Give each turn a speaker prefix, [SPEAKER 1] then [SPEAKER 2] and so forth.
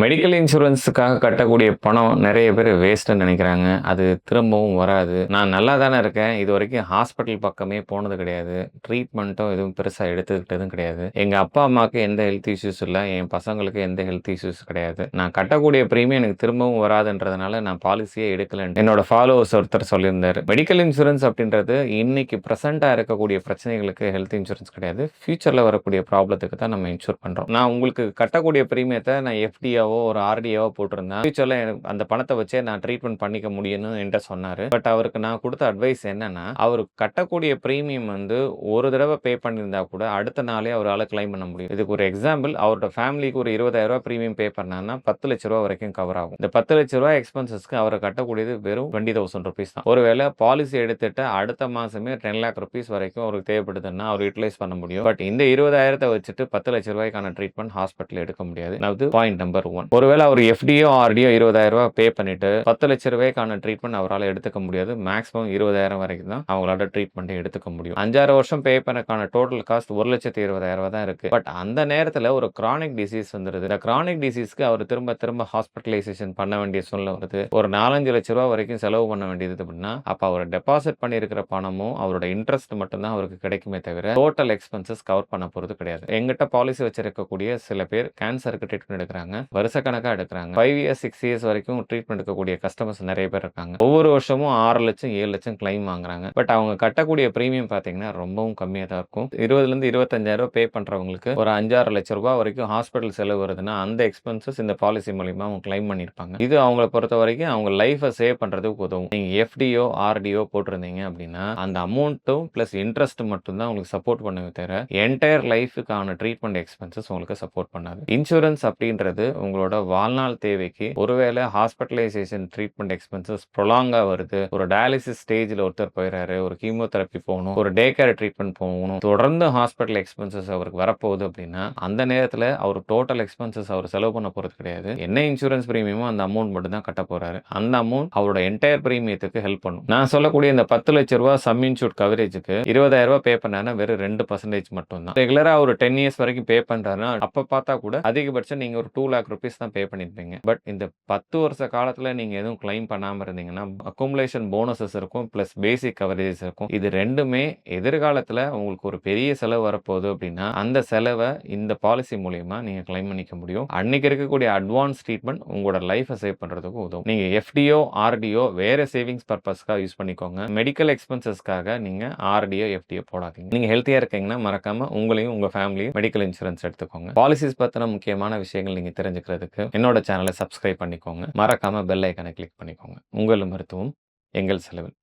[SPEAKER 1] Medical இன்சூரன்ஸுக்காக கட்டக்கூடிய பணம் நெறைய பேர் வேஸ்ட்டுன்னு நெனைக்கிறாங்க. அது திரும்பவும் வராது. நான் நல்லா தானே இருக்கேன். இதுவரைக்கும் ஹாஸ்பிட்டல் பக்கமே போனது கிடையாது. ட்ரீட்மெண்ட்டும் எதுவும் பெருசா எடுத்துக்கிட்டதும் கிடையாது. எங்க அப்பா, அம்மாவுக்கு எந்த ஹெல்த் இஷ்யூஸ் இல்ல. என் பசங்களுக்கு எந்த ஹெல்த் இஷ்யூஸ் கிடையாது. நான் கட்டக்கூடிய பிரீமியம் எனக்கு திரும்பவும் வராதுன்றதுனால நான் பாலிசியே எடுக்கலன்னு என்னோட ஃபாலோவர்ஸ் ஒருத்தர் சொல்லியிருந்தாரு. மெடிக்கல் இன்சூரன்ஸ் அப்படின்றது இன்னைக்கு பிரசன்ட்டா இருக்கக்கூடிய பிரச்சனைகளுக்கு ஹெல்த் இன்சூரன்ஸ் கிடையாது. ஃபியூச்சர்ல வரக்கூடிய ப்ராப்ளத்துக்கு தான் நம்ம இன்சூர் பண்றோம். நான் உங்களுக்கு கட்டக்கூடிய பிரீமியத்த நான் எஃப்டியாவோ ஒரு ஆர்டியாவோ போட்டிருந்தா, ஃபியூச்சர்ல எனக்கு அந்த பணத்த வச்சே நான் ட்ரீட்மெண்ட் பண்ணிக்க முடியும்னு என்ட்ட சொன்னாரு. பட் அவருக்கு நான் குடுத்த அட்வைஸ் என்னன்னா, அவரு கட்டக்கூடிய பிரீமியம் வந்து ஒரு தடவ பே பண்ணியிருந்தா கூட அடுத்த நாளே அவரால கிளைம் பண்ண முடியும். இதுக்கு ஒரு எக்ஸாம்பிள் அவரோட ஃபேமிலிக்கு ஒரு ரூ. 20,000 பிரீமியம் பே பண்ணார்னா, ரூ. 10,00,000 வரைக்கும் கவர் ஆகும். இந்த ரூ. 10,00,000 எக்ஸ்பென்சஸ்க்கு அவரு கட்டக்கூடியது வெறும் ₹20,000 தான். ஒருவேள பாலிசி எடுத்துட்டு அடுத்த மாசமே ₹10,00,000 வரைக்கும் அவருக்கு தேவைப்படுதுன்னா, அவரு யுட்டிலைஸ் பண்ண முடியும். பட் இந்த 20,000 வச்சுட்டு ₹10,00,000க்கான ட்ரீட்மெண்ட் ஹாஸ்பிட்டல்ல எடுக்க முடியாது. அதாவது பாயிண்ட் நம்பர் 1. ஒருவேள அவர் எஃப்டியோ, ஆர்டியோ ரூ. 20,000 பே பண்ணிட்டு ₹10,00,000க்கான ட்ரீட்மெண்ட் அவரால எடுத்துக்க முடியாது. மேக்ஸிமம் 20,000 வரைக்கும் தான் அவங்களால ட்ரீட்மெண்ட் எடுத்துக்க முடியும். 5, 6 வருஷம் பே பண்ணக்கான டோட்டல் காஸ்ட் ₹1,20,000 தான் இருக்கு. பட் அந்த நேரத்துல ஒரு கிரானிக் டிசீஸ் வந்துருது. இந்த கிரானிக் டிசீஸ்க்கு அவர் திரும்ப திரும்ப ஹாஸ்பிட்டலைசேஷன் பண்ண வேண்டிய சூழ்நிலை வருது. ஒரு ரூ. 4, 5 லட்சம் வரைக்கும் செலவு பண்ண வேண்டியது அப்படின்னா, அப்ப அவர் டெபாசிட் பண்ணியிருக்கிற பணமும், அவரோட இன்ட்ரெஸ்ட் மட்டும் தான் அவருக்கு கிடைக்குமே தவிர, டோட்டல் எக்ஸ்பென்சஸ் கவர் பண்ண போறது கிடையாது. என்கிட்ட பாலிசி வச்சிருக்கக்கூடிய சில பேர் கேன்சருக்கு ட்ரீட்மெண்ட் எடுக்குறாங்க. வருஷக்கணக்கா எடுக்குறாங்க. 5 இயர்ஸ், 6 இயர்ஸ் வரைக்கும் ட்ரீட்மெண்ட் எடுக்கக்கூடிய கஸ்டமர்ஸ் நெறைய பேர் இருக்காங்க. ஒவ்வொரு வருஷமும் 6 லட்சம், 7 லட்சம் கிளைம் வாங்குறாங்க. பட் அவங்க கட்டக்கூடிய பிரீமியம் பார்த்தீங்கன்னா, ரொம்பவும் கம்மியா தான் இருக்கும். 20லருந்து 25,000 பே பண்றவங்களுக்கு ஒரு 5, 6 லட்சம் ரூபாய் வரைக்கும் ஹாஸ்பிட்டல் செலவு வருதுன்னா, அந்த எக்ஸ்பென்சஸ் இந்த பாலிசி மூலியமா அவங்க கிளைம் பண்ணியிருப்பாங்க. இது அவங்கள பொறுத்தவரைக்கும் அவங்க லைஃப்ப சேவ் பண்றதுக்கு உதவும். நீங்க எஃப்டியோ, ஆர்டியோ போட்டிருந்தீங்க அப்படின்னா, அந்த அமௌண்ட்டும் பிளஸ் இன்ட்ரெஸ்ட் மட்டும் தான் உங்களுக்கு சப்போர்ட் பண்ணுமே தவிர, என்டையர் லைஃப்க்கான ட்ரீட்மெண்ட் எக்ஸ்பென்சஸ் உங்களுக்கு சப்போர்ட் பண்ணாது. இன்சூரன்ஸ் அப்படின்றது உங்களோட வாழ்நாள் தேவைக்கு ஒருவேளை ஹாஸ்பிட்டலைசேஷன் ட்ரீட்மெண்ட் எக்ஸ்பென்சஸ் ப்ரொலாங்கா வருது. ஒரு டயாலிசிஸ் ஸ்டேஜ்ல ஒருத்தர் போயிறாரு. ஒரு கீமோதெரபி போகணும். ஒரு டே கேர் ட்ரீட்மெண்ட் போகணும். தொடர்ந்து ஹாஸ்பிட்டல் எக்ஸ்பென்சஸ் அவருக்கு வரப்போகுது அப்படின்னா, அந்த நேரத்துல அவர் டோட்டல் எக்ஸ்பென்சஸ் அவர் செலவு பண்ண போறது கிடையாது. என்ன இன்சூரன்ஸ் பிரீமியமோ அந்த அமௌண்ட் மட்டும் தான் கட்ட போறாரு. அந்த அமௌண்ட் அவரோட என்டையர் பிரீமியத்துக்கு ஹெல்ப் பண்ணும். நான் சொல்லக்கூடிய இந்த ₹10,00,000 சம் இன்சூர்ட் கவரேஜ்க்கு ₹20,000 பே பண்ணாருன்னா வெறும் 2% மட்டும் தான். ரெகுலரா ஒரு 10 இயர்ஸ் வரைக்கும் பே பண்றாருன்னா, அப்ப பார்த்தா கூட அதிகபட்சம் நீங்க ஒரு ₹2,00,000 தான் பே பண்ணியிருப்பீங்க. பட் இந்த 10 வருஷ காலத்துல நீங்க எதுவும் கிளைம் பண்ணாம இருந்தீங்கன்னா, அக்குமுலேஷன் போனஸஸ் இருக்கும். பிளஸ் பேசிக் கவரேஜஸ் இருக்கும். இது 2மே எதிர்காலத்துல உங்களுக்கு ஒரு பெரிய செலவு வரப்போகுது அப்படின்னா, அந்த செலவ இந்த பாலிசி மூலியமா நீங்க கிளைம் பண்ணிக்க முடியும். அன்னைக்கு இருக்கக்கூடிய அட்வான்ஸ் ட்ரீட்மெண்ட் உங்களோட லைஃப்ப சேவ் பண்றதுக்கு உதவும். நீங்க எஃப்டியோ, ஆர்டியோ வேற சேவிங்ஸ் பர்ப்பஸ்க்காக யூஸ் பண்ணிக்கோங்க. மெடிக்கல் எக்ஸ்பென்சஸ்க்காக நீங்க ஆர்டியோ, எஃப்டியோ போடாதீங்க. நீங்க ஹெல்த்தியா இருக்கீங்கன்னா மறக்காம உங்களையும், உங்க ஃபேமிலியும் மெடிக்கல் இன்சூரன்ஸ் எடுத்துக்கோங்க. பாலிசிஸ் பத்தின முக்கியமான விஷயங்கள் நீங்க தெரிஞ்சுக்கிறதுக்கு என்னோட சேனலை சப்ஸ்கிரைப் பண்ணிக்கோங்க. மறக்காம பெல் ஐகானை கிளிக் பண்ணிக்கோங்க. உங்கள் மருத்துவம் எங்கள் செலவில்.